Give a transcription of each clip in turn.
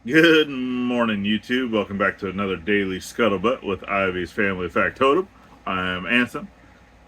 Good morning, YouTube. Welcome back to another daily Scuttlebutt with Ivy's Family Factotum. I'm Anson.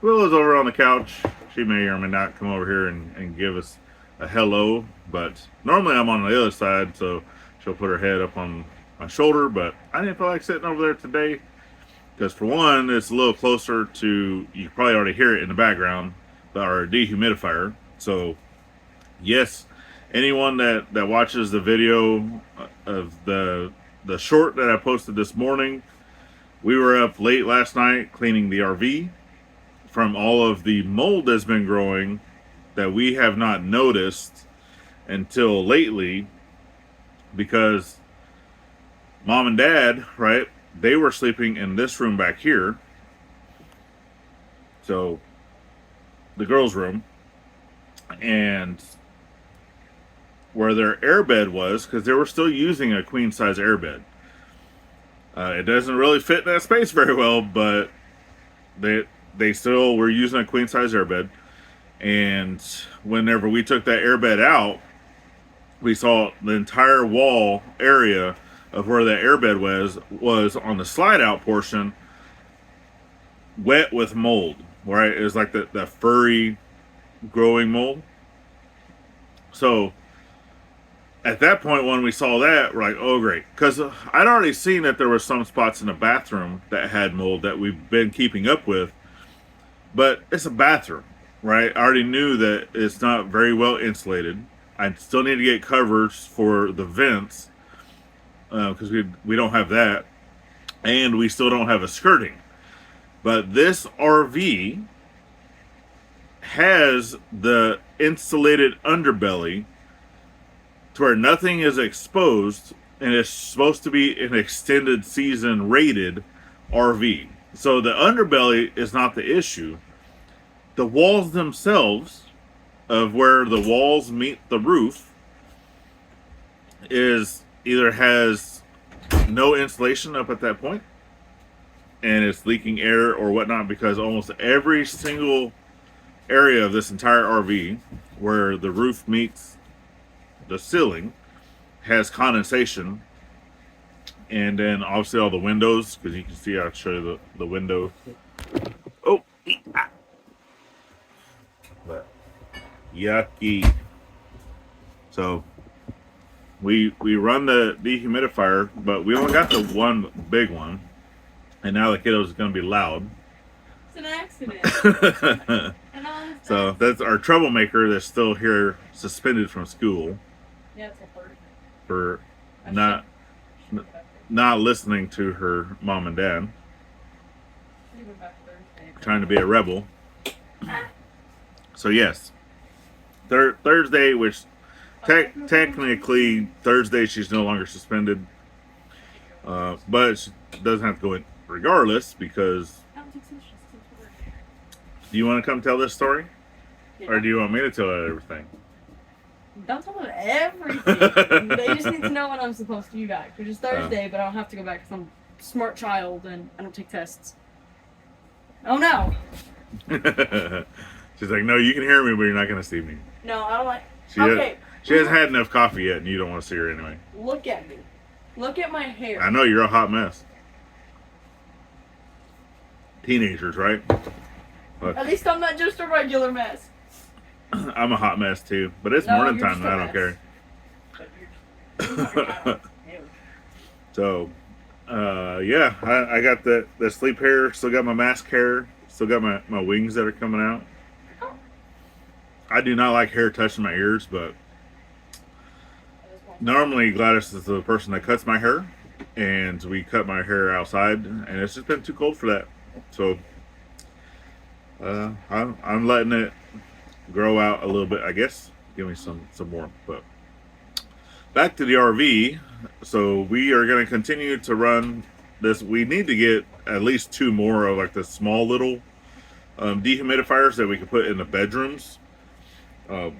Willow's over on the couch. She may or may not come over here and give us a hello, but normally I'm on the other side, so she'll put her head up on my shoulder, but I didn't feel like sitting over there today because, for one, it's a little closer to, you probably already hear it in the background, our dehumidifier. So, yes, anyone that watches the video of the short that I posted this morning, we were up late last night cleaning the RV from all of the mold that's been growing that we have not noticed until lately, because mom and dad, right, they were sleeping in this room back here, so the girls' room, and where their airbed was, because they were still using a queen size airbed. It doesn't really fit in that space very well, but they still were using a queen size airbed. And whenever we took that airbed out, we saw the entire wall area of where that airbed was on the slide out portion wet with mold. Right, it was like the furry growing mold. So at that point, when we saw that, we're like, oh, great. Because I'd already seen that there were some spots in the bathroom that had mold that we've been keeping up with. But it's a bathroom, right? I already knew that it's not very well insulated. I still need to get covers for the vents because we don't have that. And we still don't have a skirting. But this RV has the insulated underbelly to where nothing is exposed, and it's supposed to be an extended season rated RV. So the underbelly is not the issue. The walls themselves, of where the walls meet the roof, is either has no insulation up at that point, and it's leaking air or whatnot, because almost every single area of this entire RV where the roof meets the ceiling has condensation. And then obviously all the windows, because you can see, I'll show you the window. Oh, but yucky. So we run the dehumidifier, but we only got the one big one, and now the kiddos going to be loud. It's an accident. So that's our troublemaker that's still here, suspended from school. Yeah, it's a bird. For not listening to her mom and dad, trying to be a rebel. So yes, Thursday, which technically Thursday she's no longer suspended, but she doesn't have to go in regardless, because. Do you want to come tell this story? Yeah. Or do you want me to tell everything? Don't tell them everything. They just need to know when I'm supposed to be back, which is Thursday, but I don't have to go back because I'm a smart child and I don't take tests. Oh no! She's like, no, you can hear me, but you're not going to see me. No, I don't like... She hasn't had enough coffee yet, and you don't want to see her anyway. Look at me. Look at my hair. I know, you're a hot mess. Teenagers, right? Look. At least I'm not just a regular mess. I'm a hot mess too, but it's morning time and I don't care. So, yeah, I got the sleep hair, still got my mask hair, still got my wings that are coming out. I do not like hair touching my ears, but normally Gladys is the person that cuts my hair, and we cut my hair outside, and it's just been too cold for that. So, I'm letting it grow out a little bit, I guess. Give me some more. But back to the RV. So we are going to continue to run this. We need to get at least 2 more of like the small little dehumidifiers that we can put in the bedrooms to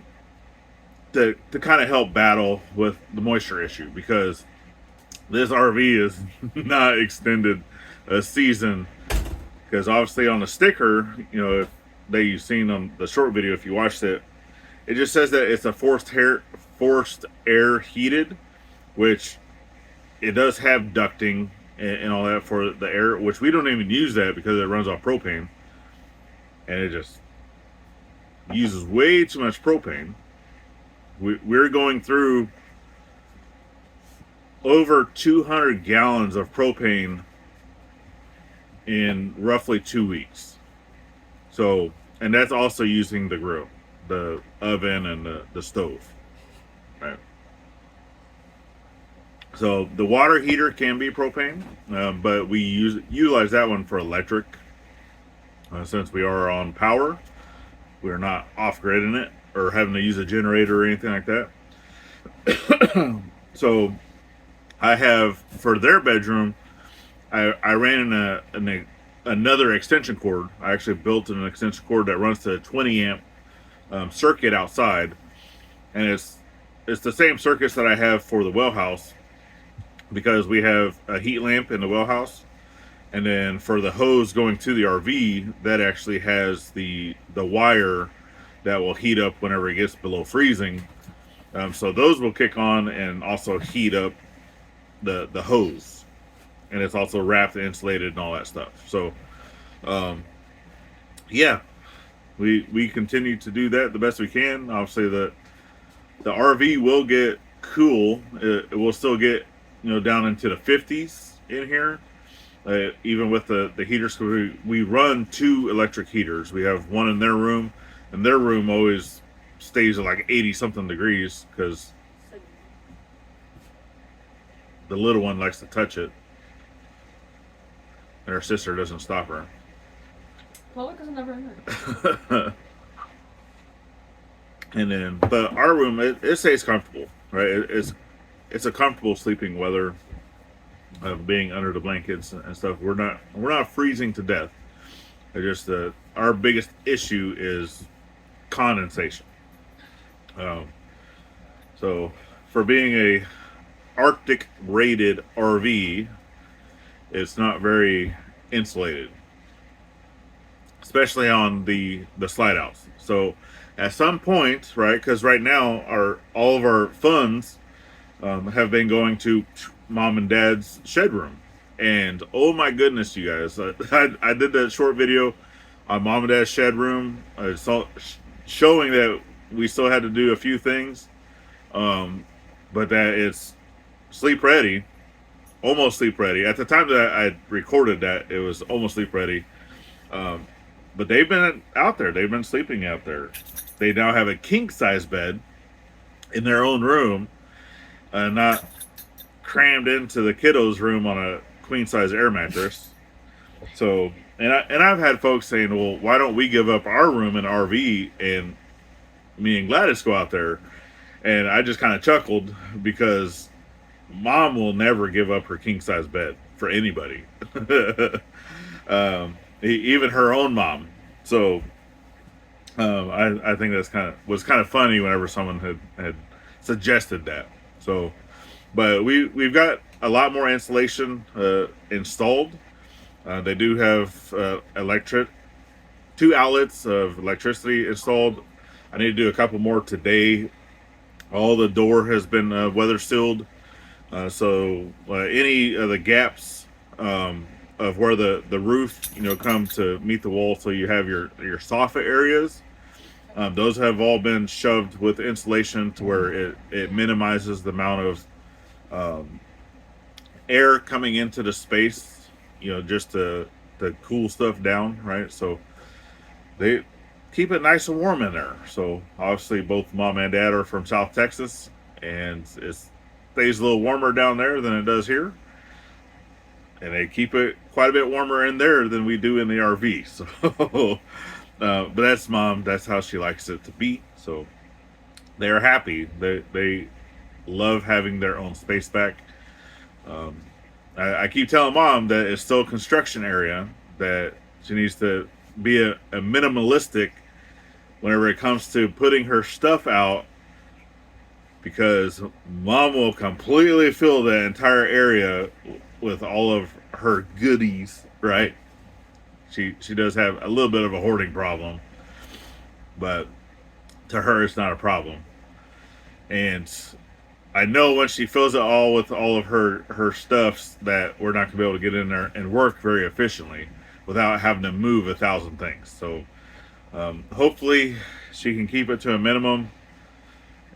kind of help battle with the moisture issue, because this RV is not extended a season. Because obviously on the sticker, you know, if you've seen on the short video, if you watched it, it just says that it's a forced air heated, which it does have ducting and all that for the air, which we don't even use that because it runs off propane, and it just uses way too much propane. We're going through over 200 gallons of propane in roughly 2 weeks. So, and that's also using the grill, the oven, and the stove, right? So the water heater can be propane, but we utilize that one for electric. Since we are on power, we're not off-gridding it or having to use a generator or anything like that. So I have, for their bedroom, I ran in another extension cord. I actually built an extension cord that runs to a 20 amp circuit outside, and it's the same circuits that I have for the well house, because we have a heat lamp in the well house, and then for the hose going to the RV, that actually has the wire that will heat up whenever it gets below freezing. So those will kick on and also heat up the hose, and it's also wrapped and insulated and all that stuff. So yeah, we continue to do that the best we can. Obviously the RV will get cool. It will still get, you know, down into the 50s in here, even with the heaters. We run 2 electric heaters. We have one in their room, and their room always stays at like 80 something degrees because the little one likes to touch it, and her sister doesn't stop her. Well, because I'm never in there. And then, but our room, it stays comfortable, right? It's a comfortable sleeping weather of being under the blankets and stuff. We're not freezing to death. It's just our biggest issue is condensation. So for being a Arctic rated RV, it's not very insulated, especially on the slide outs. So at some point, right, because right now all of our funds have been going to mom and dad's shed room, and oh my goodness, you guys, I did that short video on mom and dad's shed room, showing that we still had to do a few things, but that it's sleep ready, almost sleep ready. At the time that I recorded that, it was almost sleep ready. But they've been out there. They've been sleeping out there. They now have a king size bed in their own room, not crammed into the kiddos' room on a queen size air mattress. So, and I've had folks saying, well, why don't we give up our room in RV and me and Gladys go out there? And I just kind of chuckled, because mom will never give up her king size bed for anybody. Even her own mom. So I think that's was kind of funny whenever someone had suggested that. So, but we've got a lot more insulation installed. They do have 2 outlets of electricity installed. I need to do a couple more today. All the door has been weather sealed, so any of the gaps of where the roof, you know, come to meet the wall, so you have your soffit areas, those have all been shoved with insulation to where it minimizes the amount of air coming into the space, you know, just to cool stuff down, right? So they keep it nice and warm in there. So obviously both mom and dad are from South Texas, and it stays a little warmer down there than it does here. And they keep it quite a bit warmer in there than we do in the RV. So, but that's mom. That's how she likes it to be. So they're happy. They love having their own space back. I keep telling mom that it's still a construction area, that she needs to be a minimalistic whenever it comes to putting her stuff out, because mom will completely fill the entire area with all of her goodies, right? She does have a little bit of a hoarding problem, but to her it's not a problem. And I know when she fills it all with all of her stuffs that we're not gonna be able to get in there and work very efficiently without having to move 1,000 things. So hopefully she can keep it to a minimum,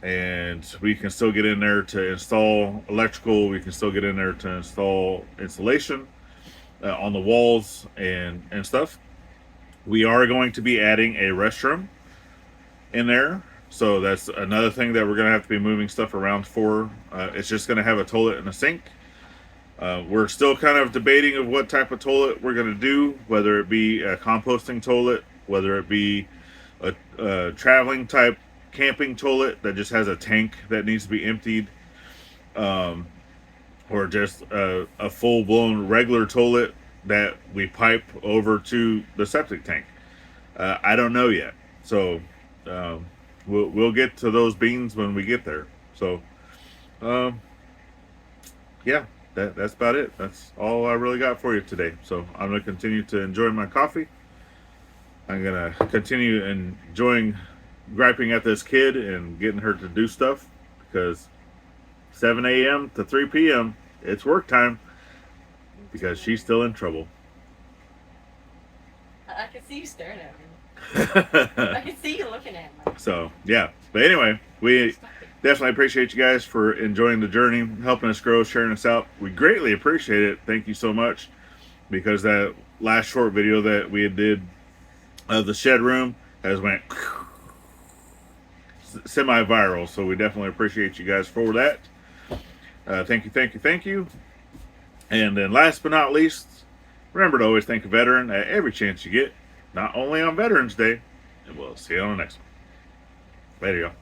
and we can still get in there to install electrical. We can still get in there to install insulation on the walls and stuff. We are going to be adding a restroom in there, so that's another thing that we're going to have to be moving stuff around for. It's just going to have a toilet and a sink. We're still kind of debating of what type of toilet we're going to do, whether it be a composting toilet, whether it be a traveling type camping toilet that just has a tank that needs to be emptied, or just a full-blown regular toilet that we pipe over to the septic tank. I don't know yet, so we'll get to those beans when we get there. So yeah, that's about it. That's all I really got for you today. So I'm going to continue to enjoy my coffee. I'm going to continue enjoying griping at this kid and getting her to do stuff, because 7 a.m. to 3 p.m. it's work time, because she's still in trouble. I can see you staring at me. I can see you looking at me. So yeah, but anyway, we definitely appreciate you guys for enjoying the journey, helping us grow, sharing us out. We greatly appreciate it. Thank you so much, because that last short video that we did of the shed room has went semi-viral, so we definitely appreciate you guys for that. Thank you. And then last but not least, remember to always thank a veteran at every chance you get, not only on Veterans Day. And we'll see you on the next one. Later, y'all.